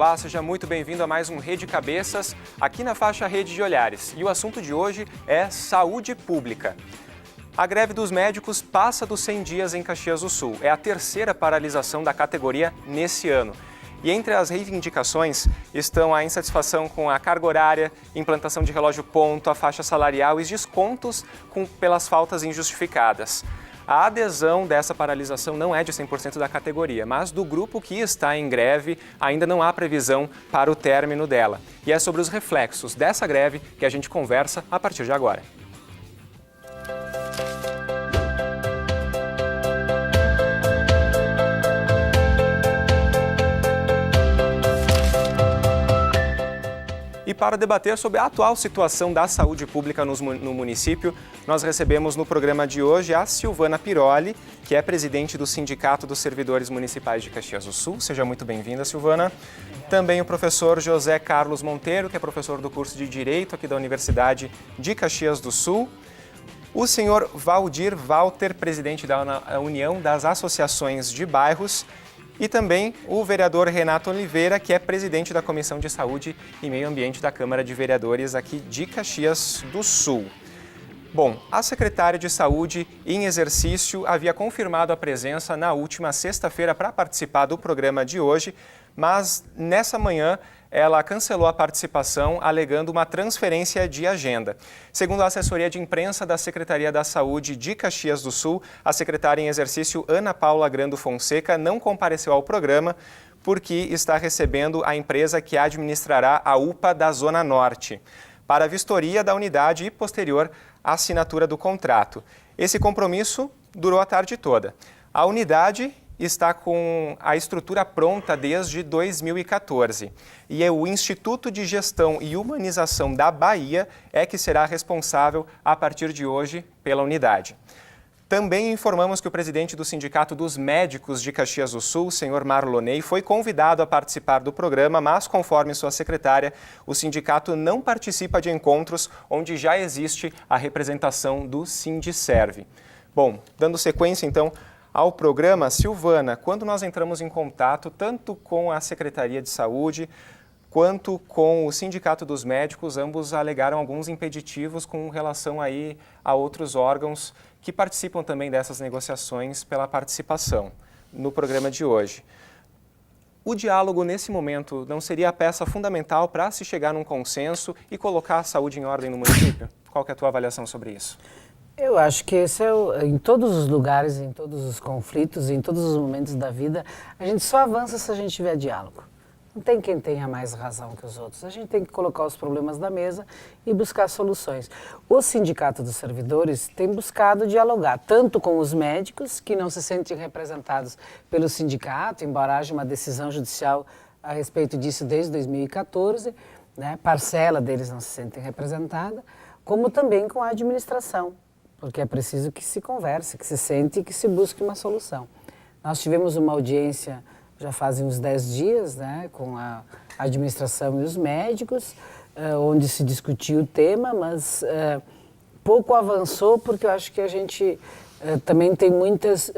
Olá, seja muito bem-vindo a mais um Rede Cabeças, aqui na faixa Rede de Olhares. E o assunto de hoje é saúde pública. A greve dos médicos passa dos 100 dias em Caxias do Sul. É a terceira paralisação da categoria nesse ano. E entre as reivindicações estão a insatisfação com a carga horária, implantação de relógio ponto, a faixa salarial e os descontos pelas faltas injustificadas. A adesão dessa paralisação não é de 100% da categoria, mas do grupo que está em greve ainda não há previsão para o término dela. E é sobre os reflexos dessa greve que a gente conversa a partir de agora. E para debater sobre a atual situação da saúde pública no município, nós recebemos no programa de hoje a Silvana Piroli, que é presidente do Sindicato dos Servidores Municipais de Caxias do Sul. Seja muito bem-vinda, Silvana. Também o professor José Carlos Monteiro, que é professor do curso de Direito aqui da Universidade de Caxias do Sul. O senhor Valdir Walter, presidente da União das Associações de Bairros. E também o vereador Renato Oliveira, que é presidente da Comissão de Saúde e Meio Ambiente da Câmara de Vereadores aqui de Caxias do Sul. Bom, a secretária de Saúde em exercício havia confirmado a presença na última sexta-feira para participar do programa de hoje, mas nessa manhã ela cancelou a participação alegando uma transferência de agenda. Segundo a assessoria de imprensa da Secretaria da Saúde de Caxias do Sul, a secretária em exercício Ana Paula Grando Fonseca não compareceu ao programa porque está recebendo a empresa que administrará a UPA da Zona Norte para a vistoria da unidade e posterior assinatura do contrato. Esse compromisso durou a tarde toda. A unidade está com a estrutura pronta desde 2014 e é o Instituto de Gestão e Humanização da Bahia é que será responsável a partir de hoje pela unidade. Também informamos que o presidente do Sindicato dos Médicos de Caxias do Sul, senhor Marlonei, foi convidado a participar do programa, mas conforme sua secretária, o sindicato não participa de encontros onde já existe a representação do Sindiserve. Bom, dando sequência então ao programa, Silvana, quando nós entramos em contato tanto com a Secretaria de Saúde quanto com o Sindicato dos Médicos, ambos alegaram alguns impeditivos com relação aí a outros órgãos que participam também dessas negociações pela participação no programa de hoje. O diálogo, nesse momento, não seria a peça fundamental para se chegar num consenso e colocar a saúde em ordem no município? Qual que é a tua avaliação sobre isso? Eu acho que esse em todos os lugares, em todos os conflitos, em todos os momentos da vida, a gente só avança se a gente tiver diálogo. Não tem quem tenha mais razão que os outros. A gente tem que colocar os problemas na mesa e buscar soluções. O Sindicato dos Servidores tem buscado dialogar tanto com os médicos, que não se sentem representados pelo sindicato, embora haja uma decisão judicial a respeito disso desde 2014, né? Parcela deles não se sentem representada, como também com a administração, porque é preciso que se converse, que se sente e que se busque uma solução. Nós tivemos uma audiência já fazem uns 10 dias, né, com a administração e os médicos, onde se discutiu o tema, mas pouco avançou porque eu acho que a gente também tem muitas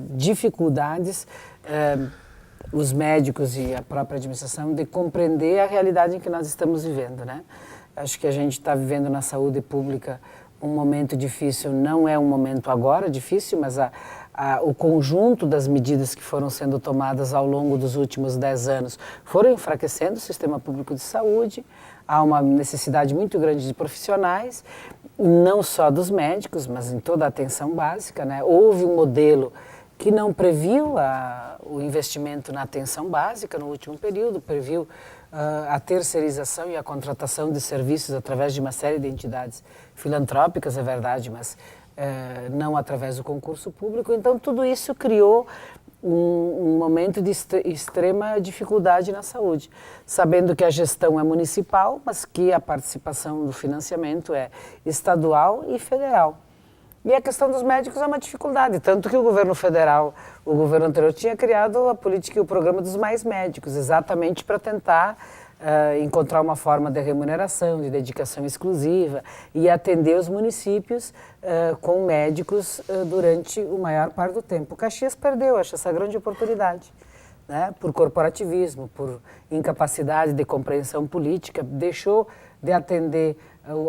dificuldades, os médicos e a própria administração, de compreender a realidade em que nós estamos vivendo, né? Acho que a gente está vivendo na saúde pública um momento difícil, não é um momento agora difícil, mas o conjunto das medidas que foram sendo tomadas ao longo dos últimos 10 anos foram enfraquecendo o sistema público de saúde. Há uma necessidade muito grande de profissionais, não só dos médicos, mas em toda a atenção básica, né? Houve um modelo que não previu o investimento na atenção básica no último período, previu a terceirização e a contratação de serviços através de uma série de entidades filantrópicas, é verdade, mas não através do concurso público. Então, tudo isso criou um momento de extrema dificuldade na saúde, sabendo que a gestão é municipal, mas que a participação do financiamento é estadual e federal. E a questão dos médicos é uma dificuldade, tanto que o governo federal, o governo anterior, tinha criado a política e o programa dos mais médicos, exatamente para tentar encontrar uma forma de remuneração, de dedicação exclusiva e atender os municípios com médicos durante o maior parte do tempo. O Caxias perdeu, acho, essa grande oportunidade. né, por corporativismo, por incapacidade de compreensão política, deixou de atender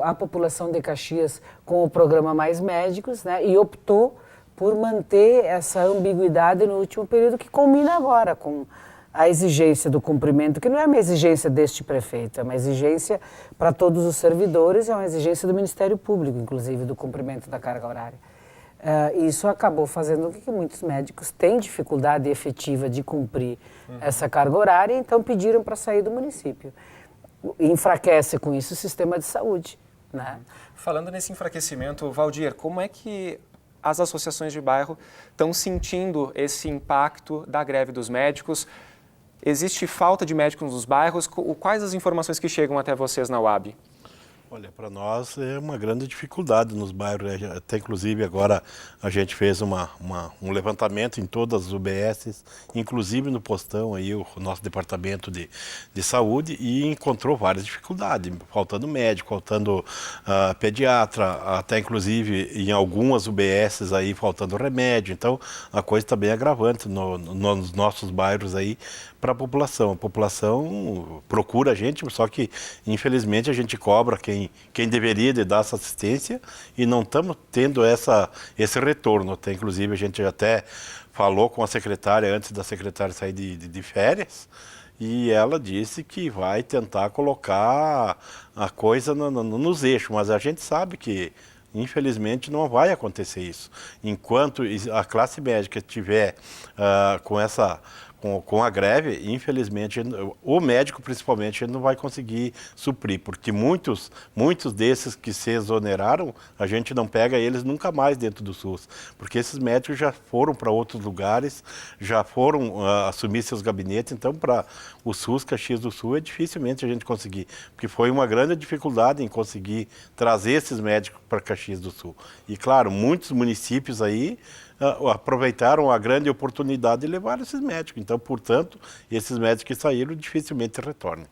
a população de Caxias com o programa Mais Médicos, né, e optou por manter essa ambiguidade no último período, que culmina agora com a exigência do cumprimento, que não é uma exigência deste prefeito, é uma exigência para todos os servidores, é uma exigência do Ministério Público, inclusive, do cumprimento da carga horária. Isso acabou fazendo com que muitos médicos tenham dificuldade efetiva de cumprir essa carga horária, então pediram para sair do município. Enfraquece com isso o sistema de saúde, né? Falando nesse enfraquecimento, Valdir, como é que as associações de bairro estão sentindo esse impacto da greve dos médicos? Existe falta de médicos nos bairros? Quais as informações que chegam até vocês na UAB? Olha, para nós é uma grande dificuldade nos bairros, até inclusive agora a gente fez um levantamento em todas as UBSs, inclusive no postão aí, o nosso departamento de saúde, e encontrou várias dificuldades, faltando médico, faltando pediatra, até inclusive em algumas UBSs aí faltando remédio, então a coisa está bem agravante nos nossos bairros aí para a população. A população procura a gente, só que infelizmente a gente cobra quem deveria de dar essa assistência e não estamos tendo esse retorno. Até, inclusive, a gente até falou com a secretária antes da secretária sair de férias e ela disse que vai tentar colocar a coisa nos eixos, mas a gente sabe que infelizmente não vai acontecer isso. Enquanto a classe médica estiver com a greve, infelizmente, o médico principalmente ele não vai conseguir suprir, porque muitos desses que se exoneraram, a gente não pega eles nunca mais dentro do SUS, porque esses médicos já foram para outros lugares, já foram assumir seus gabinetes, então para o SUS Caxias do Sul é dificilmente a gente conseguir, porque foi uma grande dificuldade em conseguir trazer esses médicos para Caxias do Sul. E claro, muitos municípios aí aproveitaram a grande oportunidade de levar esses médicos. Então, portanto, esses médicos que saíram dificilmente retornam.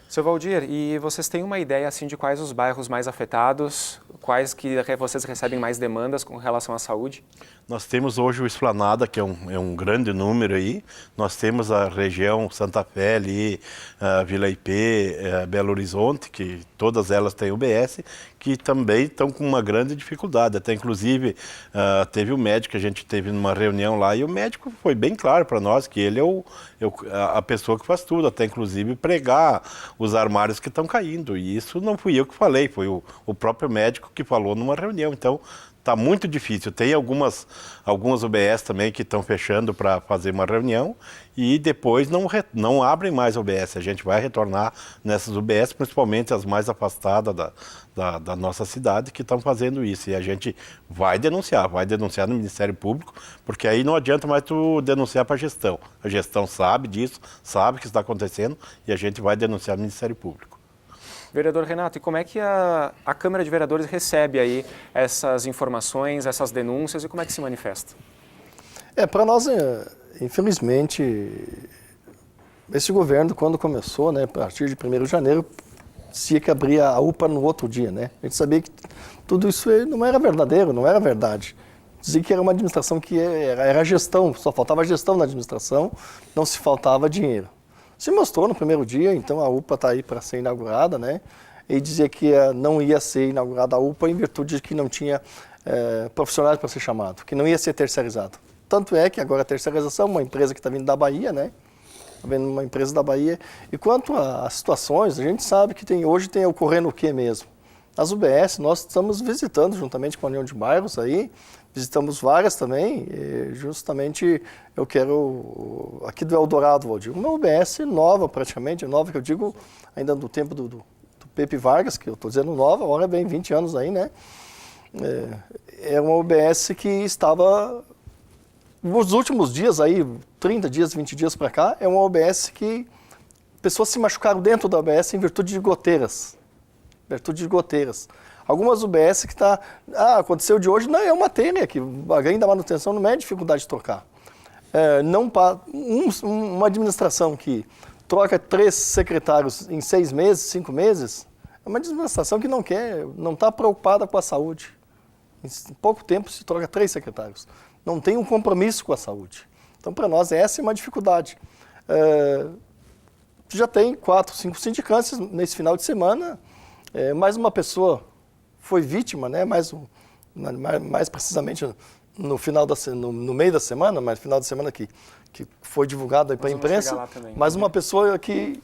Seu Valdir, e vocês têm uma ideia assim de quais os bairros mais afetados, quais que vocês recebem mais demandas com relação à saúde? Nós temos hoje o Esplanada, que é um grande número aí. Nós temos a região Santa Fé ali, Vila IP, Belo Horizonte, que todas elas têm UBS, que também estão com uma grande dificuldade. Até inclusive teve um médico que a gente teve numa reunião lá e o médico foi bem claro para nós que ele é a pessoa que faz tudo, até inclusive pregar os armários que estão caindo. E isso não fui eu que falei, foi o próprio médico que falou numa reunião. Então, está muito difícil. Tem algumas UBS também que estão fechando para fazer uma reunião e depois não abrem mais UBS. A gente vai retornar nessas UBS, principalmente as mais afastadas da nossa cidade, que estão fazendo isso. E a gente vai denunciar no Ministério Público, porque aí não adianta mais tu denunciar para a gestão. A gestão sabe disso, sabe o que está acontecendo e a gente vai denunciar no Ministério Público. Vereador Renato, e como é que a Câmara de Vereadores recebe aí essas informações, essas denúncias e como é que se manifesta? Para nós, infelizmente, esse governo, quando começou, né, a partir de 1º de janeiro, tinha que abrir a UPA no outro dia, né? A gente sabia que tudo isso não era verdadeiro, não era verdade. Dizia que era uma administração que era gestão, só faltava gestão na administração, não se faltava dinheiro. Se mostrou no primeiro dia, então a UPA está aí para ser inaugurada, né? E dizia que não ia ser inaugurada a UPA em virtude de que não tinha profissionais para ser chamado, que não ia ser terceirizado. Tanto é que agora a terceirização, uma empresa que está vindo da Bahia, né? Está vindo uma empresa da Bahia. E quanto às situações, a gente sabe que hoje tem ocorrendo o que mesmo? As UBS, nós estamos visitando juntamente com a União de Bairros aí, visitamos várias também, e justamente eu quero, aqui do Eldorado, Valdir, uma UBS nova praticamente, nova que eu digo ainda do tempo do Pepe Vargas, que eu estou dizendo nova, agora bem 20 anos aí, né? É uma UBS que estava, nos últimos dias aí, 30 dias, 20 dias para cá, é uma UBS que pessoas se machucaram dentro da UBS em virtude de goteiras. Algumas UBS que aconteceu de hoje, não é uma telha, que alguém da manutenção não é dificuldade de trocar. Uma administração que troca 3 secretários em 6 meses, 5 meses, é uma administração que não está preocupada com a saúde. Em pouco tempo se troca 3 secretários. Não tem um compromisso com a saúde. Então, para nós, essa é uma dificuldade. já tem 4, 5 sindicâncias nesse final de semana. Mais uma pessoa foi vítima, né? Mais precisamente no meio da semana, mas final de semana que foi divulgado para a imprensa. Mais uma pessoa que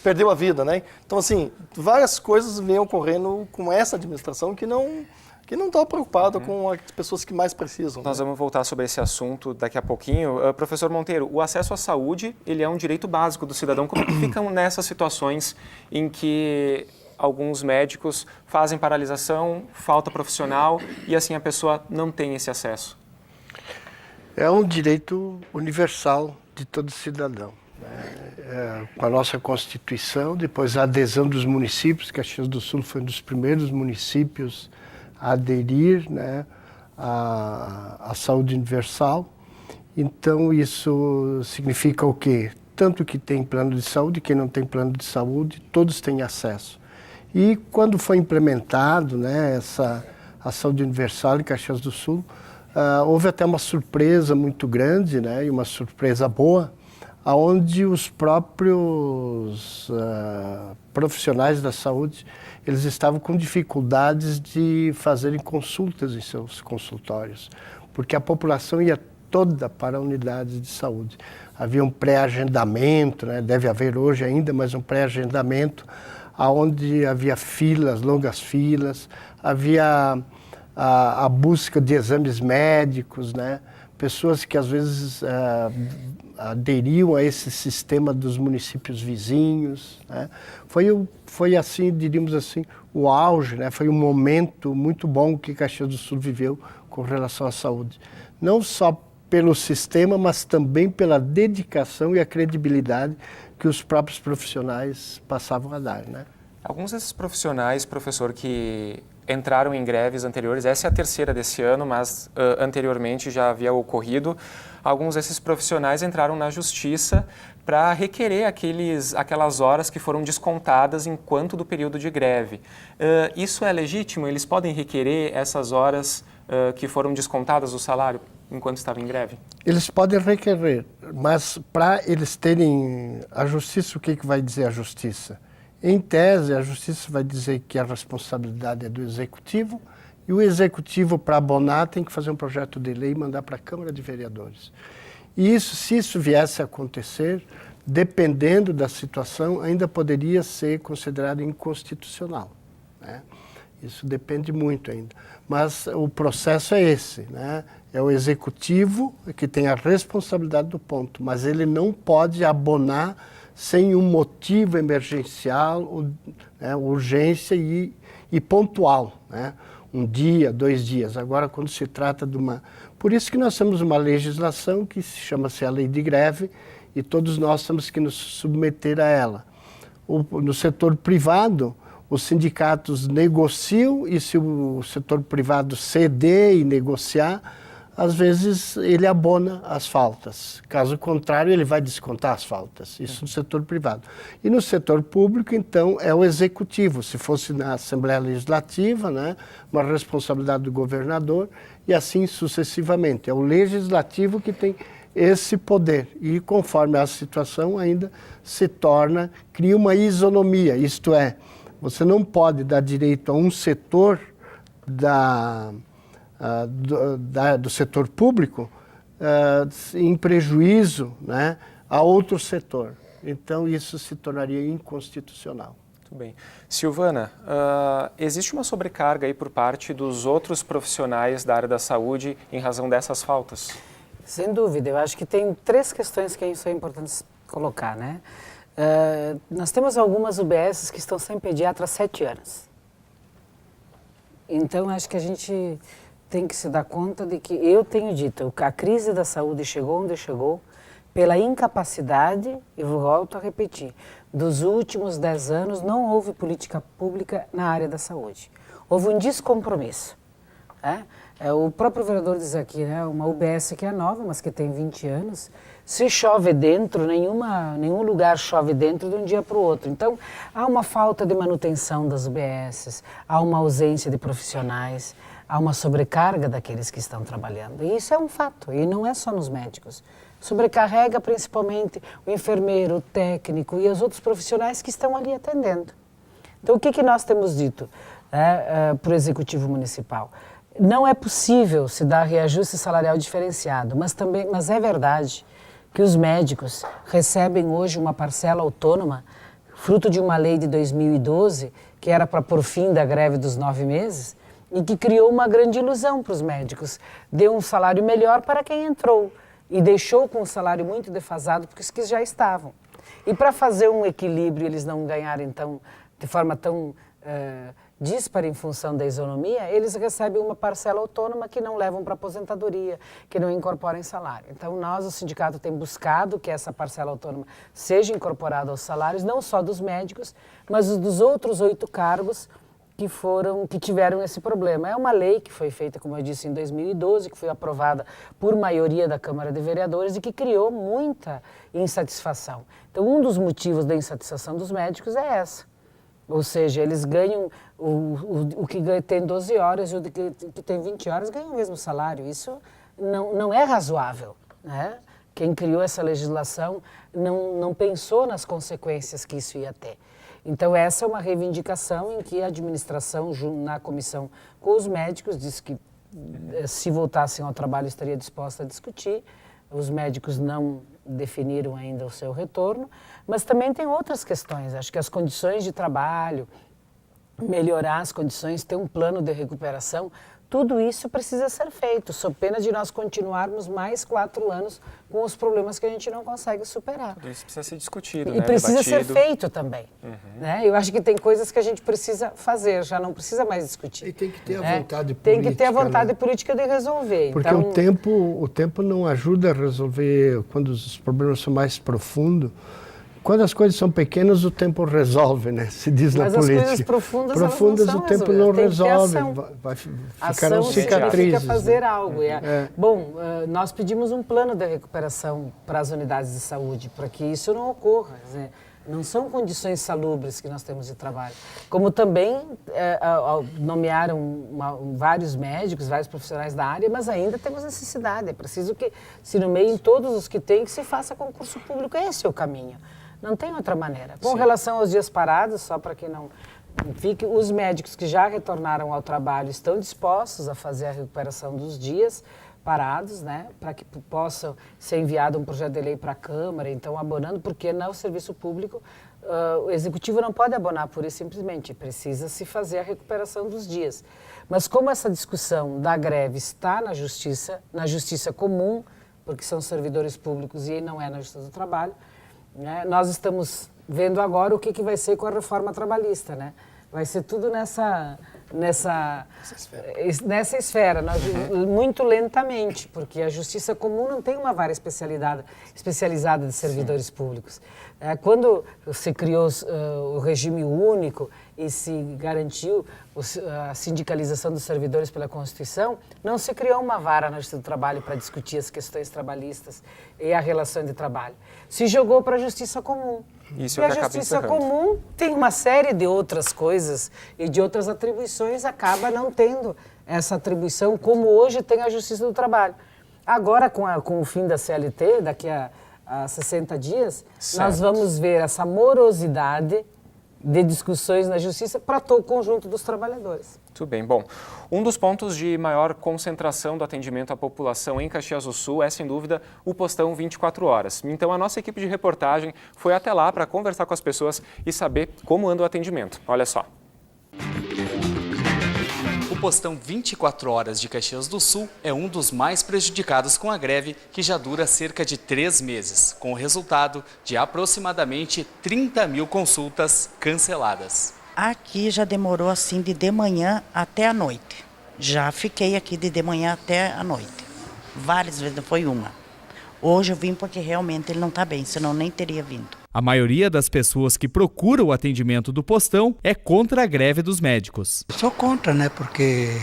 perdeu a vida, né? Então, assim, várias coisas vêm ocorrendo com essa administração que não está preocupada com as pessoas que mais precisam. Nós vamos voltar sobre esse assunto daqui a pouquinho. Professor Monteiro, o acesso à saúde, ele é um direito básico do cidadão. Como é que ficam nessas situações em que alguns médicos fazem paralisação, falta profissional e assim a pessoa não tem esse acesso? É um direito universal de todo cidadão. Com a nossa Constituição, depois a adesão dos municípios, Caxias do Sul foi um dos primeiros municípios a aderir, né, à saúde universal. Então, isso significa o quê? Tanto que tem plano de saúde, quem não tem plano de saúde, todos têm acesso. E quando foi implementado, né, a saúde universal em Caxias do Sul, houve até uma surpresa muito grande, né, e uma surpresa boa, onde os próprios profissionais da saúde, eles estavam com dificuldades de fazerem consultas em seus consultórios, porque a população ia toda para a unidade de saúde. Havia um pré-agendamento, né, deve haver hoje ainda, mas um pré-agendamento, onde havia filas, longas filas, havia a busca de exames médicos, né, pessoas que às vezes aderiam a esse sistema dos municípios vizinhos, né. Foi assim, diríamos assim, o auge, né, foi um momento muito bom que Caxias do Sul viveu com relação à saúde. Não só pelo sistema, mas também pela dedicação e a credibilidade que os próprios profissionais passavam a dar, né? Alguns desses profissionais, professor, que entraram em greves anteriores, essa é a terceira desse ano, mas anteriormente já havia ocorrido, alguns desses profissionais entraram na justiça para requerer aquelas horas que foram descontadas enquanto do período de greve. Isso é legítimo? Eles podem requerer essas horas que foram descontadas do salário enquanto estava em greve? Eles podem requerer, mas para eles terem a justiça, o que vai dizer a justiça? Em tese, a justiça vai dizer que a responsabilidade é do executivo e o executivo, para abonar, tem que fazer um projeto de lei e mandar para a Câmara de Vereadores. E isso, se isso viesse a acontecer, dependendo da situação, ainda poderia ser considerado inconstitucional, né? Isso depende muito ainda. Mas o processo é esse, né? É o executivo que tem a responsabilidade do ponto, mas ele não pode abonar sem um motivo emergencial, né, urgência e pontual, né? Um dia, 2 dias. Agora, quando se trata de uma... Por isso que nós temos uma legislação que chama-se a Lei de Greve e todos nós temos que nos submeter a ela. No setor privado, os sindicatos negociam e se o setor privado ceder e negociar, às vezes ele abona as faltas. Caso contrário, ele vai descontar as faltas. Isso no setor privado. E no setor público, então, é o executivo. Se fosse na Assembleia Legislativa, né, uma responsabilidade do governador e assim sucessivamente. É o legislativo que tem esse poder. E conforme a situação ainda se torna, cria uma isonomia. Isto é, você não pode dar direito a um setor do setor público em prejuízo, né, a outro setor. Então, isso se tornaria inconstitucional. Muito bem. Silvana, existe uma sobrecarga aí por parte dos outros profissionais da área da saúde em razão dessas faltas? Sem dúvida. Eu acho que tem 3 questões que são importantes colocar, né? Nós temos algumas UBSs que estão sem pediatra há 7 anos. Então, acho que a gente tem que se dar conta de que, eu tenho dito, a crise da saúde chegou onde chegou pela incapacidade, e volto a repetir, dos últimos 10 anos não houve política pública na área da saúde. Houve um descompromisso. O próprio vereador diz aqui, né, uma UBS que é nova, mas que tem 20 anos, se chove dentro, nenhum lugar chove dentro de um dia para o outro. Então, há uma falta de manutenção das UBSs, há uma ausência de profissionais, há uma sobrecarga daqueles que estão trabalhando. E isso é um fato, e não é só nos médicos. Sobrecarrega principalmente o enfermeiro, o técnico e os outros profissionais que estão ali atendendo. Então, o que nós temos dito para o Executivo Municipal? Não é possível se dar reajuste salarial diferenciado, mas é verdade que os médicos recebem hoje uma parcela autônoma, fruto de uma lei de 2012, que era para pôr fim da greve dos 9 meses, e que criou uma grande ilusão para os médicos. Deu um salário melhor para quem entrou e deixou com um salário muito defasado para os que já estavam. E para fazer um equilíbrio, eles não ganharem de forma tão díspara em função da isonomia, eles recebem uma parcela autônoma que não levam para aposentadoria, que não incorporam em salário. Então, nós, o sindicato, tem buscado que essa parcela autônoma seja incorporada aos salários, não só dos médicos, mas dos outros 8 cargos que tiveram esse problema. É uma lei que foi feita, como eu disse, em 2012, que foi aprovada por maioria da Câmara de Vereadores e que criou muita insatisfação. Então, um dos motivos da insatisfação dos médicos é essa. Ou seja, eles ganham, o que tem 12 horas e o que tem 20 horas ganha o mesmo salário. Isso não é razoável, né? Quem criou essa legislação não pensou nas consequências que isso ia ter. Então, essa é uma reivindicação em que a administração, na comissão com os médicos, disse que se voltassem ao trabalho estaria disposta a discutir. Os médicos não definiram ainda o seu retorno, mas também tem outras questões. Acho que as condições de trabalho, melhorar as condições, ter um plano de recuperação, tudo isso precisa ser feito, sob pena de nós continuarmos mais 4 anos com os problemas que a gente não consegue superar. Tudo isso precisa ser discutido, E precisa ser feito também. Né? Eu acho que tem coisas que a gente precisa fazer, já não precisa mais discutir. E tem que ter a vontade política. Tem que ter a vontade política de resolver. Porque então, o tempo não ajuda a resolver quando os problemas são mais profundos. Quando as coisas são pequenas, o tempo resolve, né? Se diz na política. Mas as coisas profundas elas não o tempo não resolve. Vai ficar ação cicatrizes. significa fazer algo. É. Bom, nós pedimos um plano de recuperação para as unidades de saúde, para que isso não ocorra. Né? Não são condições salubres que nós temos de trabalho. Como também nomearam vários médicos, vários profissionais da área, mas ainda temos necessidade. É preciso que se nomeiem todos os que têm, que se faça concurso público. Esse é o caminho. Não tem outra maneira. Com relação aos dias parados, só para que não fique, os médicos que já retornaram ao trabalho estão dispostos a fazer a recuperação dos dias parados, né, para que possa ser enviado um projeto de lei para a Câmara, então abonando, porque no serviço público o Executivo não pode abonar pura e simplesmente, precisa se fazer a recuperação dos dias. Mas como essa discussão da greve está na justiça comum, porque são servidores públicos e não é na Justiça do Trabalho, né? Nós estamos vendo agora o que vai ser com a reforma trabalhista, né? Vai ser tudo nessa esfera, muito lentamente, porque a Justiça Comum não tem uma vara especializada de servidores públicos. Quando se criou o regime único e se garantiu a sindicalização dos servidores pela Constituição, não se criou uma vara na Justiça do Trabalho para discutir as questões trabalhistas e a relação de trabalho. Se jogou para a Justiça Comum. Isso e a Justiça Comum tem uma série de outras coisas e de outras atribuições, acaba não tendo essa atribuição como hoje tem a Justiça do Trabalho. Agora, com o fim da CLT, daqui a 60 dias, nós vamos ver essa morosidade de discussões na Justiça para todo o conjunto dos trabalhadores. Muito bem. Bom, um dos pontos de maior concentração do atendimento à população em Caxias do Sul é, sem dúvida, o postão 24 horas. Então, a nossa equipe de reportagem foi até lá para conversar com as pessoas e saber como anda o atendimento. Olha só. O postão 24 horas de Caxias do Sul é um dos mais prejudicados com a greve, que já dura cerca de 3 meses, com o resultado de aproximadamente 30 mil consultas canceladas. Aqui já demorou assim de manhã até a noite. Já fiquei aqui de manhã até a noite. Várias vezes, não foi uma. Hoje eu vim porque realmente ele não está bem, senão nem teria vindo. A maioria das pessoas que procuram o atendimento do postão é contra a greve dos médicos. Sou contra, né? Porque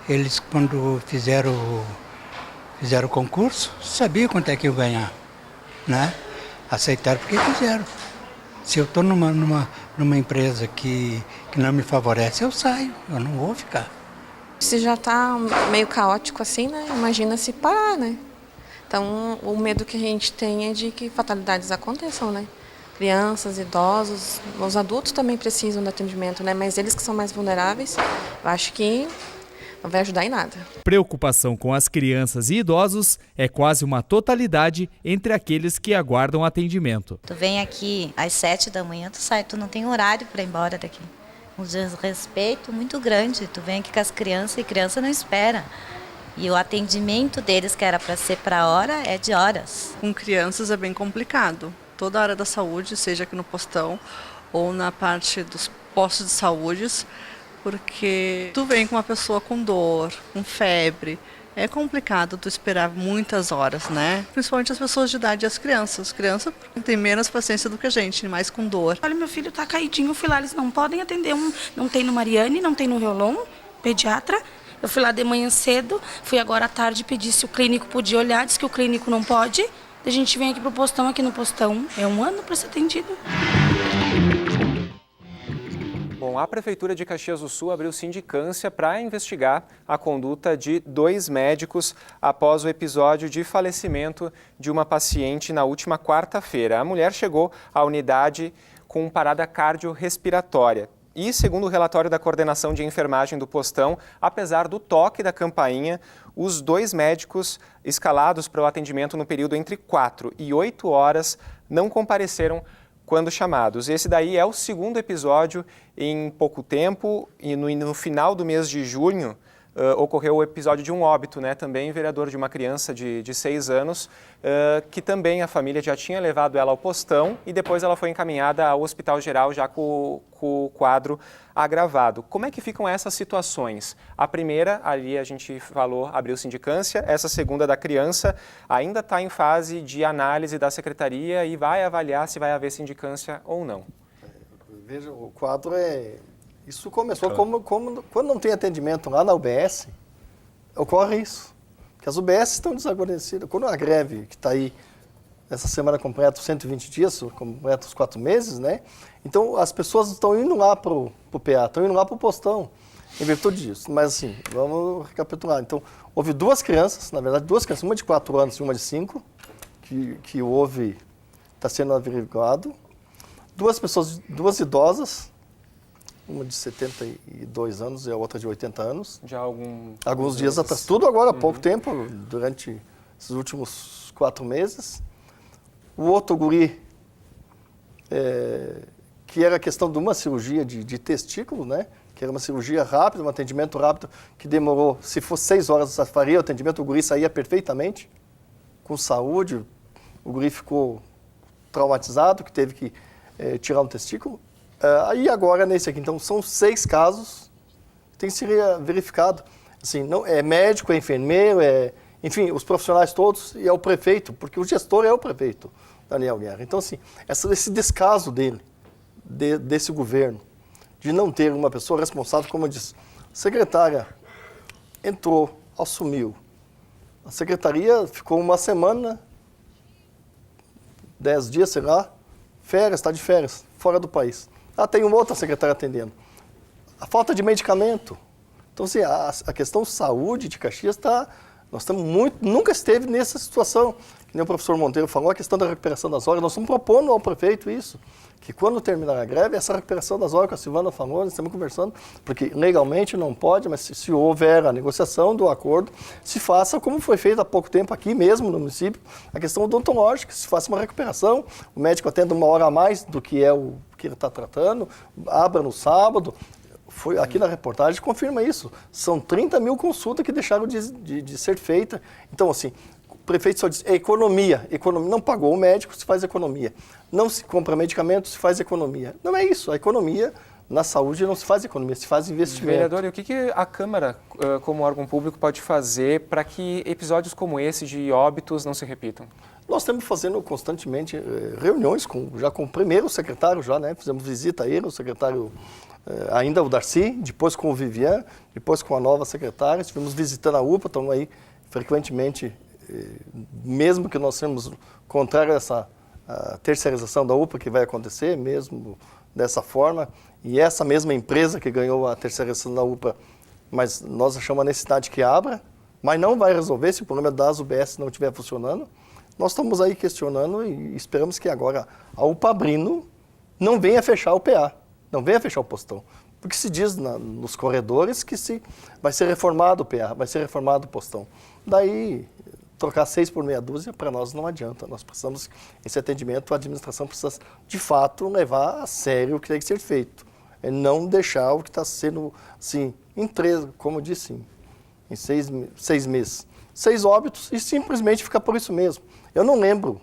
eles, quando fizeram o concurso, sabiam quanto é que eu ia ganhar, né? Aceitaram porque fizeram. Se eu estou numa empresa que não me favorece, eu saio, eu não vou ficar. Se já está meio caótico assim, né? Imagina se parar, né? Então, o medo que a gente tem é de que fatalidades aconteçam, né? Crianças, idosos, os adultos também precisam de atendimento, né? Mas eles que são mais vulneráveis, eu acho que não vai ajudar em nada. Preocupação com as crianças e idosos é quase uma totalidade entre aqueles que aguardam atendimento. Tu vem aqui às 7 da manhã, tu sai, tu não tem horário para ir embora daqui. Um desrespeito muito grande. Tu vem aqui com as crianças e criança não espera. E o atendimento deles, que era para ser para hora, é de horas. Com crianças é bem complicado. Toda a área da saúde, seja aqui no postão ou na parte dos postos de saúde, porque tu vem com uma pessoa com dor, com febre, é complicado tu esperar muitas horas, né? Principalmente as pessoas de idade e as crianças. As crianças têm menos paciência do que a gente, mais com dor. Olha, meu filho tá caidinho, eu fui lá, eles não podem atender, não tem no Mariane, não tem no Riolon, pediatra. Eu fui lá de manhã cedo, fui agora à tarde pedir se o clínico podia olhar, disse que o clínico não pode. A gente vem aqui pro postão, aqui no postão é 1 ano para ser atendido. Bom, a Prefeitura de Caxias do Sul abriu sindicância para investigar a conduta de 2 médicos após o episódio de falecimento de uma paciente na última quarta-feira. A mulher chegou à unidade com parada cardiorrespiratória. E, segundo o relatório da coordenação de enfermagem do postão, apesar do toque da campainha, os 2 médicos escalados para o atendimento no período entre 4 e 8 horas não compareceram quando chamados. Esse daí é o 2º episódio em pouco tempo e no final do mês de junho ocorreu o episódio de um óbito, né? Também vereador de uma criança de 6 anos, que também a família já tinha levado ela ao postão e depois ela foi encaminhada ao Hospital Geral já com o quadro agravado. Como é que ficam essas situações? A primeira, ali a gente falou, abriu sindicância, essa segunda da criança ainda está em fase de análise da secretaria e vai avaliar se vai haver sindicância ou não. Veja, o quadro é... Isso começou quando não tem atendimento lá na UBS, ocorre isso. Porque as UBS estão desaguarnecidas. Quando a greve, que está aí, essa semana completa os 120 dias, completa os 4 meses, né? Então, as pessoas estão indo lá para o PA, estão indo lá para o postão, em virtude disso. Mas, assim, vamos recapitular. Então, houve 2 crianças, na verdade, 2 crianças, uma de 4 anos e uma de 5, que está sendo averiguado. 2 pessoas, 2 idosas, uma de 72 anos e a outra de 80 anos. Já alguns dias atrás. Tudo agora há pouco tempo, durante esses últimos 4 meses. O outro guri, que era a questão de uma cirurgia de testículo, né? Que era uma cirurgia rápida, um atendimento rápido, que demorou, se fosse 6 horas, faria o atendimento, o guri saía perfeitamente, com saúde. O guri ficou traumatizado, que teve que tirar um testículo. Aí agora nesse aqui, então são 6 casos que tem que ser verificado. Assim, não, é médico, é enfermeiro, enfim, os profissionais todos e é o prefeito, porque o gestor é o prefeito, Daniel Guerra. Então, assim, esse descaso dele, desse governo, de não ter uma pessoa responsável, como eu disse, a secretária entrou, assumiu. A secretaria ficou uma semana, 10 dias, sei lá, férias, está de férias, fora do país. Tem uma outra secretária atendendo. A falta de medicamento. Então, assim, a questão saúde de Caxias nós estamos nunca esteve nessa situação. Que nem o professor Monteiro falou, a questão da recuperação das horas. Nós estamos propondo ao prefeito isso, que quando terminar a greve, essa recuperação das horas que a Silvana falou, nós estamos conversando, porque legalmente não pode, mas se houver a negociação do acordo, se faça como foi feito há pouco tempo aqui mesmo no município, a questão odontológica, se faça uma recuperação, o médico atenda 1 hora a mais do que é o que ele está tratando, abra no sábado. Aqui na reportagem confirma isso. São 30 mil consultas que deixaram de ser feitas. Então, assim, o prefeito só diz, economia. Não pagou o médico, se faz economia. Não se compra medicamento, se faz economia. Não é isso. A economia na saúde não se faz economia, se faz investimento. Vereador, e o que a Câmara, como órgão público, pode fazer para que episódios como esse de óbitos não se repitam? Nós estamos fazendo constantemente reuniões já com o primeiro secretário, né? Fizemos visita a ele, o secretário, ainda o Darcy, depois com o Vivian, depois com a nova secretária. Estivemos visitando a UPA, estamos aí frequentemente, mesmo que nós sejamos contrários a essa terceirização da UPA que vai acontecer, mesmo dessa forma. E essa mesma empresa que ganhou a terceirização da UPA mas nós achamos a necessidade que abra, mas não vai resolver se o problema das UBS não estiver funcionando. Nós estamos aí questionando e esperamos que agora a UPA abrindo não venha fechar o PA, não venha fechar o postão. Porque se diz nos corredores que vai ser reformado o PA, vai ser reformado o postão. Daí, trocar 6 por meia dúzia, para nós não adianta. Nós precisamos, esse atendimento, a administração precisa, de fato, levar a sério o que tem que ser feito. É não deixar o que está sendo, assim, como eu disse, em 6 meses. 6 óbitos e simplesmente ficar por isso mesmo. Eu não lembro,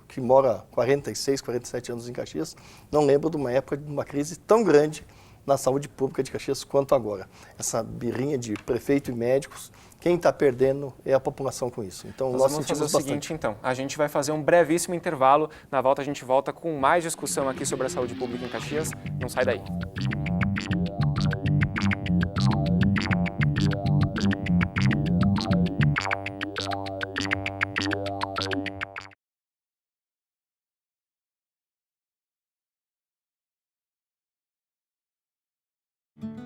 que mora 46, 47 anos em Caxias, não lembro de uma época de uma crise tão grande na saúde pública de Caxias quanto agora. Essa birrinha de prefeito e médicos, quem está perdendo é a população com isso. Então, nós vamos fazer o seguinte, então. A gente vai fazer um brevíssimo intervalo. Na volta, a gente volta com mais discussão aqui sobre a saúde pública em Caxias. Não sai daí.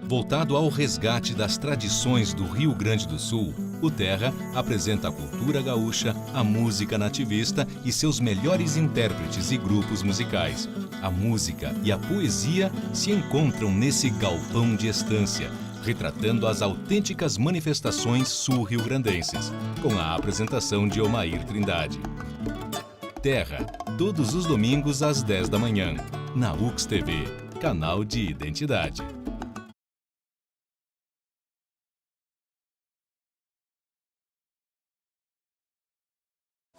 Voltado ao resgate das tradições do Rio Grande do Sul, o Terra apresenta a cultura gaúcha, a música nativista e seus melhores intérpretes e grupos musicais. A música e a poesia se encontram nesse galpão de estância, retratando as autênticas manifestações sul-riograndenses, com a apresentação de Omair Trindade. Terra, todos os domingos às 10 da manhã, na UX TV, canal de identidade.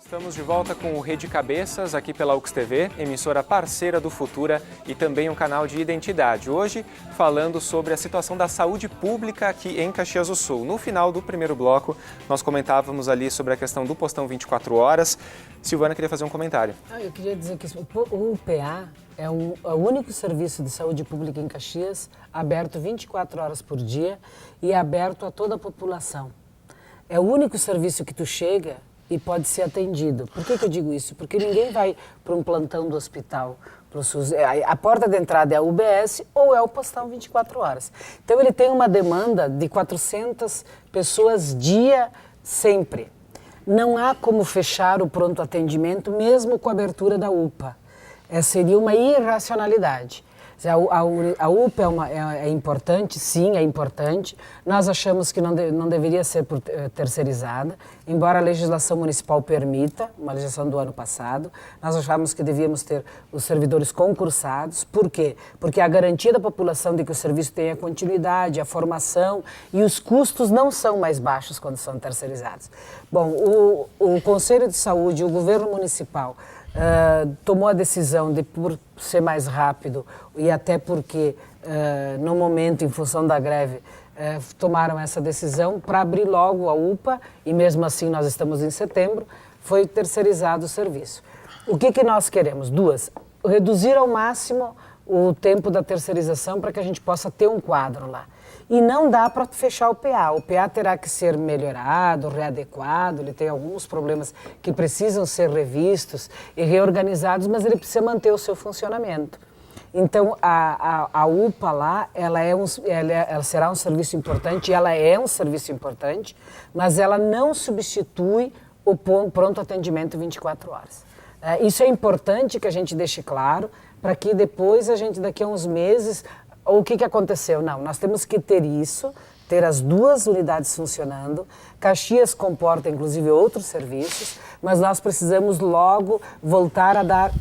Estamos de volta com o Rede Cabeças, aqui pela UX TV, emissora parceira do Futura e também um canal de identidade. Hoje, falando sobre a situação da saúde pública aqui em Caxias do Sul. No final do primeiro bloco, nós comentávamos ali sobre a questão do postão 24 horas. Silvana queria fazer um comentário. Eu queria dizer que o UPA é o único serviço de saúde pública em Caxias aberto 24 horas por dia e aberto a toda a população. É o único serviço que tu chega e pode ser atendido. Por que eu digo isso? Porque ninguém vai para um plantão do hospital, pro SUS. A porta de entrada é a UBS ou é o postão 24 horas. Então ele tem uma demanda de 400 pessoas dia sempre. Não há como fechar o pronto atendimento mesmo com a abertura da UPA. Seria uma irracionalidade. A UPA é importante, sim, é importante. Nós achamos que não deveria ser terceirizada, embora a legislação municipal permita, uma legislação do ano passado. Nós achamos que devíamos ter os servidores concursados. Por quê? Porque a garantia da população de que o serviço tenha continuidade, a formação e os custos não são mais baixos quando são terceirizados. Bom, o Conselho de Saúde, o governo municipal, tomou a decisão de, por ser mais rápido e até porque no momento, em função da greve, tomaram essa decisão para abrir logo a UPA e mesmo assim nós estamos em setembro, foi terceirizado o serviço. O que nós queremos? Reduzir ao máximo o tempo da terceirização para que a gente possa ter um quadro lá. E não dá para fechar o PA. O PA terá que ser melhorado, readequado, ele tem alguns problemas que precisam ser revistos e reorganizados, mas ele precisa manter o seu funcionamento. Então, a UPA lá, ela será um serviço importante, ela é um serviço importante, mas ela não substitui o pronto atendimento 24 horas. Isso é importante que a gente deixe claro, para que depois daqui a uns meses, o que aconteceu? Não, nós temos que ter isso, ter as duas unidades funcionando. Caxias comporta, inclusive, outros serviços, mas nós precisamos logo voltar a dar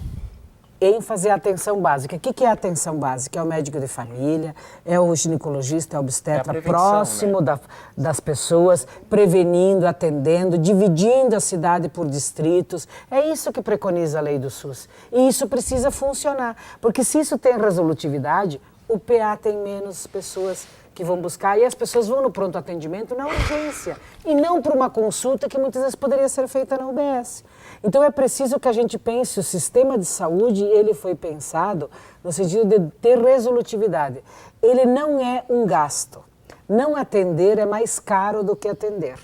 ênfase à atenção básica. O que é a atenção básica? É o médico de família, é o ginecologista, é o obstetra, próximo, né, das pessoas, prevenindo, atendendo, dividindo a cidade por distritos. É isso que preconiza a lei do SUS. E isso precisa funcionar, porque se isso tem resolutividade, o PA tem menos pessoas que vão buscar e as pessoas vão no pronto atendimento na urgência e não para uma consulta que muitas vezes poderia ser feita na UBS. Então é preciso que a gente pense, o sistema de saúde, ele foi pensado no sentido de ter resolutividade. Ele não é um gasto. Não atender é mais caro do que atender.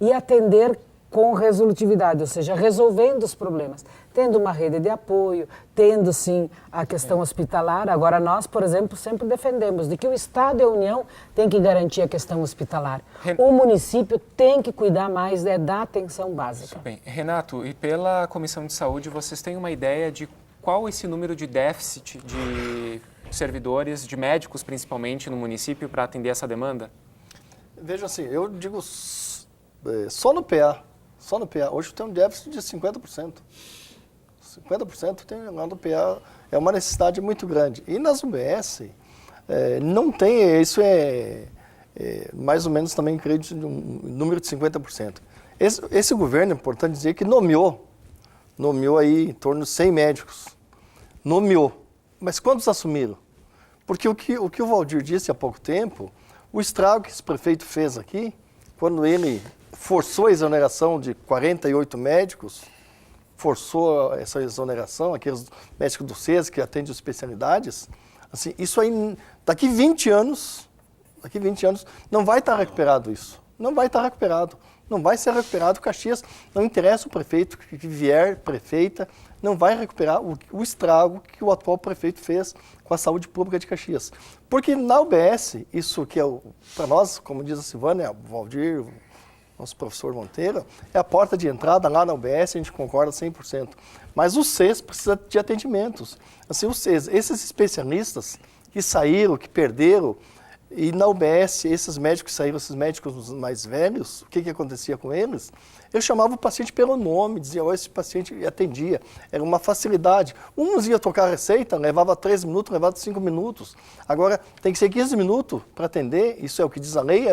E atender com resolutividade, ou seja, resolvendo os problemas, tendo uma rede de apoio, tendo sim a questão hospitalar. Agora nós, por exemplo, sempre defendemos de que o Estado e a União têm que garantir a questão hospitalar. O município tem que cuidar mais da atenção básica. Bem, Renato, e pela Comissão de Saúde, vocês têm uma ideia de qual esse número de déficit de servidores, de médicos principalmente, no município para atender essa demanda? Veja assim, eu digo só no PA, hoje tem um déficit de 50%. 50% tem lá no PA, é uma necessidade muito grande. E nas UBS, não tem, isso é mais ou menos também, creio, de um número de 50%. Esse governo, é importante dizer que nomeou aí em torno de 100 médicos. Nomeou. Mas quantos assumiram? Porque o que o Valdir disse há pouco tempo, o estrago que esse prefeito fez aqui, quando ele forçou a exoneração de 48 médicos, forçou essa exoneração, aqueles médicos do SES que atendem especialidades, assim, isso aí, daqui 20 anos, não vai estar recuperado isso. Não vai estar recuperado. Não vai ser recuperado. Caxias, não interessa o prefeito que vier, prefeita, não vai recuperar o estrago que o atual prefeito fez com a saúde pública de Caxias. Porque na UBS, isso que é, para nós, como diz a Silvânia, o Valdir, nosso professor Monteiro, é a porta de entrada lá na UBS, a gente concorda 100%. Mas o SES precisa de atendimentos. Assim, o SES, esses especialistas que saíram, que perderam, e na UBS, esses médicos que saíram, esses médicos mais velhos, o que acontecia com eles? Eu chamava o paciente pelo nome, dizia, esse paciente atendia. Era uma facilidade. Uns iam tocar a receita, levava 3 minutos, levava 5 minutos. Agora, tem que ser 15 minutos para atender, isso é o que diz a lei,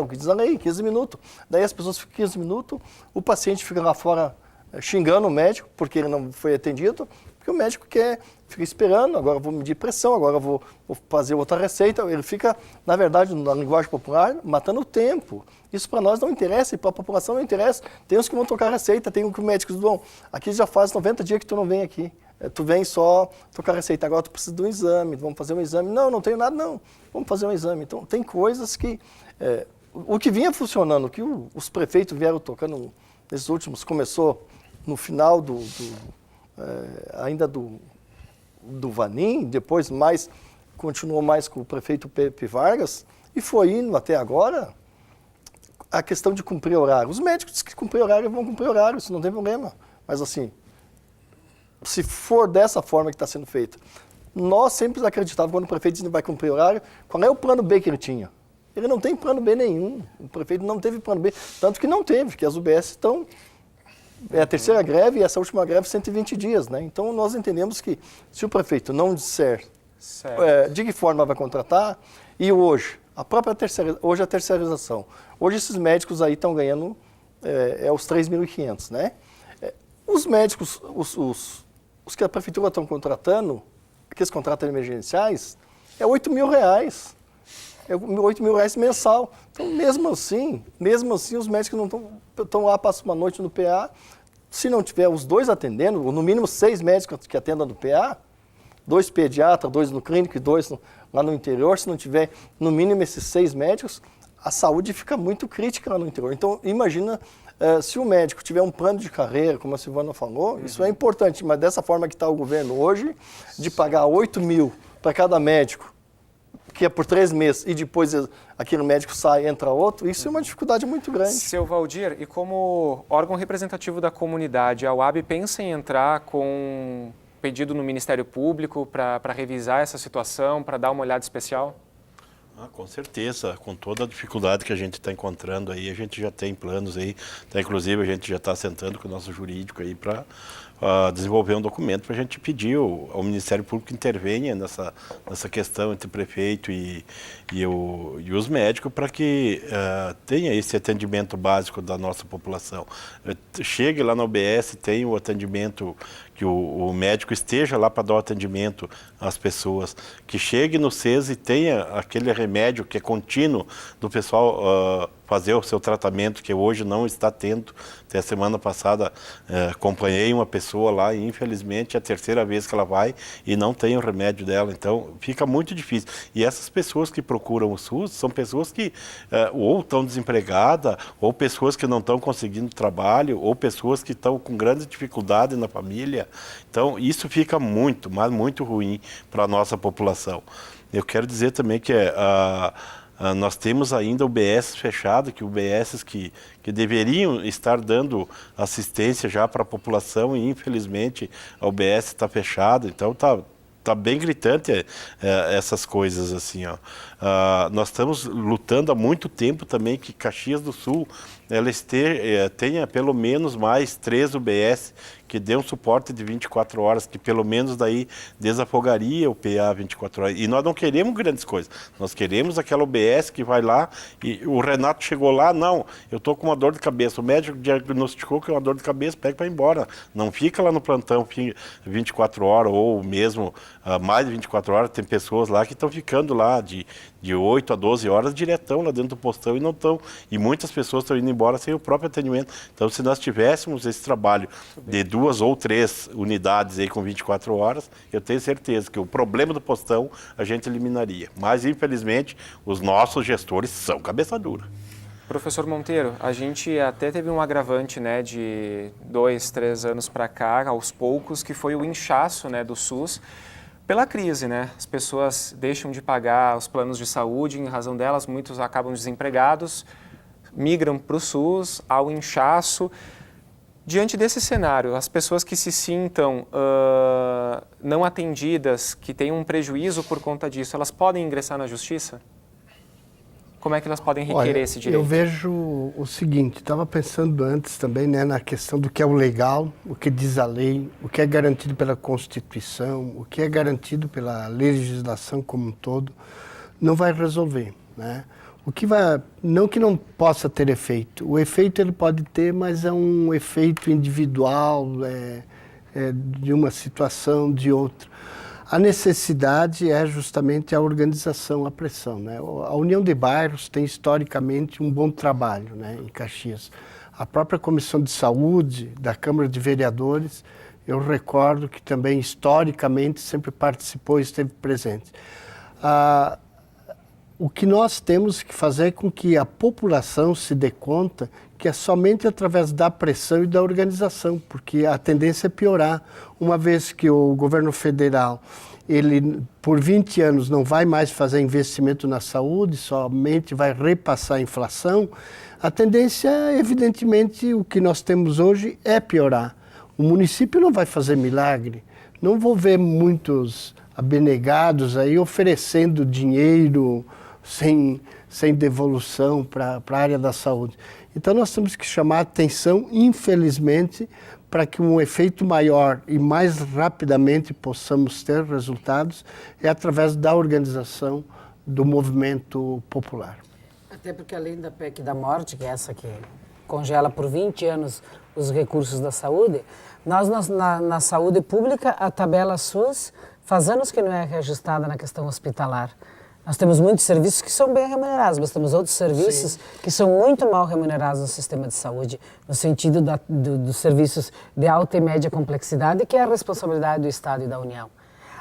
15 minutos. Daí as pessoas ficam 15 minutos, o paciente fica lá fora xingando o médico, porque ele não foi atendido, porque o médico fica esperando, agora vou medir pressão, agora vou fazer outra receita. Ele fica, na verdade, na linguagem popular, matando o tempo. Isso para nós não interessa e para a população não interessa. Tem uns que vão tocar receita, tem uns que os médicos vão. Aqui já faz 90 dias que tu não vem aqui. Tu vem só tocar receita, agora tu precisa de um exame, vamos fazer um exame. Não tenho nada, não. Vamos fazer um exame. Então, tem coisas que... o que vinha funcionando, o que os prefeitos vieram tocando nesses últimos, começou no final ainda do Vanim, depois continuou mais com o prefeito Pepe Vargas, e foi indo até agora a questão de cumprir horário. Os médicos que cumprir horário vão cumprir horário, isso não tem problema. Mas assim, se for dessa forma que está sendo feita, nós sempre acreditávamos quando o prefeito dizia que vai cumprir horário, qual é o plano B que ele tinha? Ele não tem plano B nenhum, o prefeito não teve plano B, tanto que não teve, que as UBS estão... É a terceira greve e essa última greve 120 dias, né? Então nós entendemos que se o prefeito não disser de que forma vai contratar, e hoje a terceirização, hoje esses médicos aí estão ganhando os 3.500, né? Os médicos, os que a prefeitura estão contratando, aqueles contratos emergenciais, é R$8.000. É R$8.000 mensal. Então, mesmo assim, os médicos não estão lá, passam uma noite no PA. Se não tiver os dois atendendo, ou no mínimo 6 médicos que atendam no PA, 2 pediatras, 2 no clínico e 2 lá no interior, se não tiver no mínimo esses 6 médicos, a saúde fica muito crítica lá no interior. Então, imagina se o médico tiver um plano de carreira, como a Silvana falou, isso é importante, mas dessa forma que está o governo hoje, de pagar R$8.000 para cada médico, que é por 3 meses, e depois aquele médico sai, entra outro, isso é uma dificuldade muito grande. Seu Valdir, e como órgão representativo da comunidade, a UAB pensa em entrar com pedido no Ministério Público para revisar essa situação, para dar uma olhada especial? Com certeza, com toda a dificuldade que a gente está encontrando aí, a gente já tem planos aí, inclusive a gente já está sentando com o nosso jurídico aí para desenvolver um documento para a gente pedir ao Ministério Público que intervenha nessa questão entre o prefeito e os médicos para que tenha esse atendimento básico da nossa população. Chegue lá na UBS, tenha o atendimento, que o médico esteja lá para dar o atendimento às pessoas, que chegue no SES e tenha aquele remédio que é contínuo do pessoal fazer o seu tratamento, que hoje não está tendo. Até a semana passada acompanhei uma pessoa lá e infelizmente é a terceira vez que ela vai e não tem o remédio dela, então fica muito difícil. E essas pessoas que procuram o SUS são pessoas que ou estão desempregadas, ou pessoas que não estão conseguindo trabalho, ou pessoas que estão com grande dificuldade na família. Então isso fica muito, mas muito ruim para a nossa população. Eu quero dizer também que nós temos ainda UBS fechado, que UBS que deveriam estar dando assistência já para a população e infelizmente a UBS está fechada, então tá bem gritante essas coisas assim, ó. Nós estamos lutando há muito tempo também que Caxias do Sul tenha pelo menos mais 3 UBS que dê um suporte de 24 horas, que pelo menos daí desafogaria o PA 24 horas. E nós não queremos grandes coisas, nós queremos aquela UBS que vai lá e o Renato chegou lá, não, eu estou com uma dor de cabeça, o médico diagnosticou que é uma dor de cabeça, pega para ir embora. Não fica lá no plantão 24 horas ou mesmo mais de 24 horas, tem pessoas lá que estão ficando lá de 8 a 12 horas diretão lá dentro do postão e não estão. E muitas pessoas estão indo embora sem o próprio atendimento. Então, se nós tivéssemos esse trabalho de 2 ou 3 unidades aí com 24 horas, eu tenho certeza que o problema do postão a gente eliminaria. Mas, infelizmente, os nossos gestores são cabeça dura. Professor Monteiro, a gente até teve um agravante, né, de 2, 3 anos para cá, aos poucos, que foi o inchaço, né, do SUS. Pela crise, né? As pessoas deixam de pagar os planos de saúde, em razão delas, muitos acabam desempregados, migram para o SUS, ao inchaço. Diante desse cenário, as pessoas que se sintam não atendidas, que tenham um prejuízo por conta disso, elas podem ingressar na justiça? Como é que elas podem requerer esse direito? Eu vejo o seguinte, estava pensando antes também, né, na questão do que é o legal, o que diz a lei, o que é garantido pela Constituição, o que é garantido pela legislação como um todo, não vai resolver, né? O que vai, não que não possa ter efeito, o efeito ele pode ter, mas é um efeito individual, de uma situação, de outra. A necessidade é justamente a organização, a pressão, né? A União de Bairros tem historicamente um bom trabalho, né, em Caxias. A própria Comissão de Saúde da Câmara de Vereadores, eu recordo que também historicamente sempre participou e esteve presente. O que nós temos que fazer é com que a população se dê conta que é somente através da pressão e da organização, porque a tendência é piorar. Uma vez que o governo federal, ele por 20 anos não vai mais fazer investimento na saúde, somente vai repassar a inflação, a tendência, evidentemente, o que nós temos hoje é piorar. O município não vai fazer milagre. Não vou ver muitos abnegados aí oferecendo dinheiro sem devolução para a área da saúde. Então nós temos que chamar a atenção, infelizmente, para que um efeito maior e mais rapidamente possamos ter resultados é através da organização do movimento popular. Até porque além da PEC da morte, que é essa que congela por 20 anos os recursos da saúde, nós na saúde pública, a tabela SUS faz anos que não é reajustada na questão hospitalar. Nós temos muitos serviços que são bem remunerados, mas temos outros serviços que são muito mal remunerados no sistema de saúde, no sentido dos serviços de alta e média complexidade, que é a responsabilidade do Estado e da União.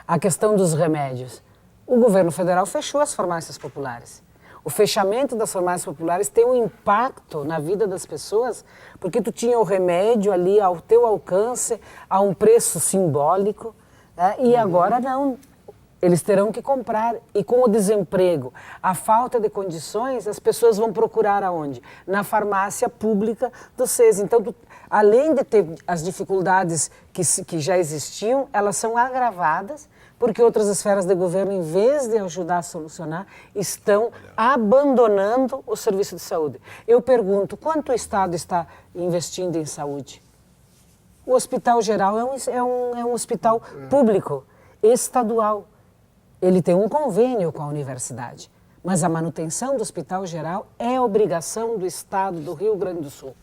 A questão dos remédios. O governo federal fechou as farmácias populares. O fechamento das farmácias populares tem um impacto na vida das pessoas, porque tu tinha o remédio ali ao teu alcance, a um preço simbólico, né? E agora não. Eles terão que comprar, e com o desemprego, a falta de condições, as pessoas vão procurar aonde? Na farmácia pública do SES. Então, além de ter as dificuldades que já existiam, elas são agravadas, porque outras esferas de governo, em vez de ajudar a solucionar, estão abandonando o serviço de saúde. Eu pergunto, quanto o Estado está investindo em saúde? O Hospital Geral é um hospital público, estadual. Ele tem um convênio com a universidade, mas a manutenção do Hospital Geral é obrigação do Estado do Rio Grande do Sul.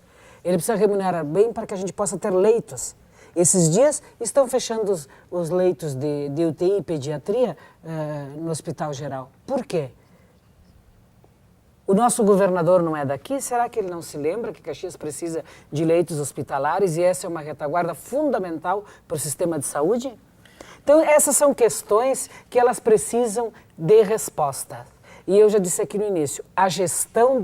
Ele precisa remunerar bem para que a gente possa ter leitos. Esses dias estão fechando os leitos de UTI e pediatria no Hospital Geral. Por quê? O nosso governador não é daqui? Será que ele não se lembra que Caxias precisa de leitos hospitalares e essa é uma retaguarda fundamental para o sistema de saúde? Então, essas são questões que elas precisam de resposta. E eu já disse aqui no início, a gestão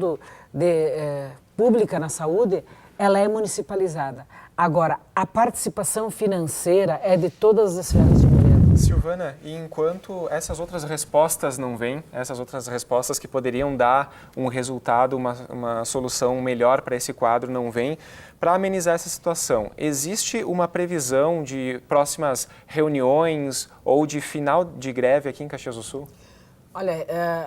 pública na saúde, ela é municipalizada. Agora, a participação financeira é de todas as esferas de governo. Silvana, e enquanto essas outras respostas não vêm, essas outras respostas que poderiam dar um resultado, uma solução melhor para esse quadro não vêm, para amenizar essa situação, existe uma previsão de próximas reuniões ou de final de greve aqui em Caxias do Sul? Olha,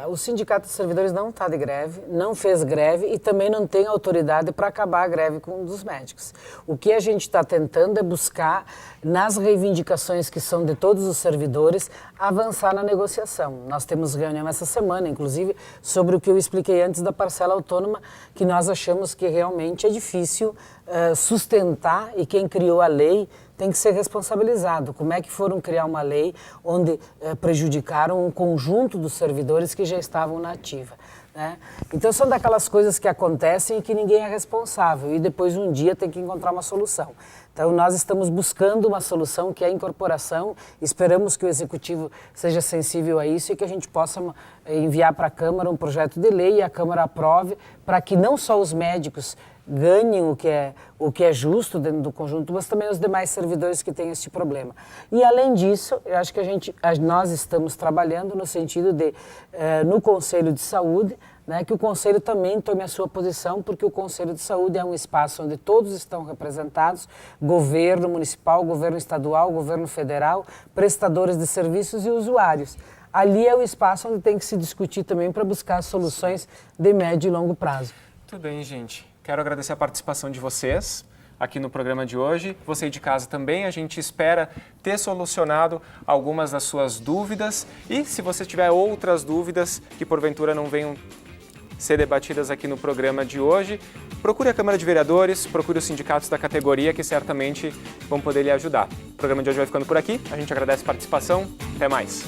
o Sindicato dos Servidores não está de greve, não fez greve e também não tem autoridade para acabar a greve dos médicos. O que a gente está tentando é buscar, nas reivindicações que são de todos os servidores, avançar na negociação. Nós temos reunião essa semana, inclusive, sobre o que eu expliquei antes da parcela autônoma, que nós achamos que realmente é difícil sustentar e quem criou a lei tem que ser responsabilizado. Como é que foram criar uma lei onde prejudicaram um conjunto dos servidores que já estavam na ativa, né? Então são daquelas coisas que acontecem e que ninguém é responsável e depois um dia tem que encontrar uma solução. Então nós estamos buscando uma solução que é a incorporação, esperamos que o Executivo seja sensível a isso e que a gente possa enviar para a Câmara um projeto de lei e a Câmara aprove para que não só os médicos ganhem o que é justo dentro do conjunto, mas também os demais servidores que têm este problema. E além disso, eu acho que nós estamos trabalhando no sentido de, no Conselho de Saúde, né, que o Conselho também tome a sua posição, porque o Conselho de Saúde é um espaço onde todos estão representados, governo municipal, governo estadual, governo federal, prestadores de serviços e usuários. Ali é o espaço onde tem que se discutir também para buscar soluções de médio e longo prazo. Tudo bem, gente. Quero agradecer a participação de vocês aqui no programa de hoje. Você aí de casa também, a gente espera ter solucionado algumas das suas dúvidas. E se você tiver outras dúvidas que porventura não venham ser debatidas aqui no programa de hoje, procure a Câmara de Vereadores, procure os sindicatos da categoria que certamente vão poder lhe ajudar. O programa de hoje vai ficando por aqui. A gente agradece a participação. Até mais.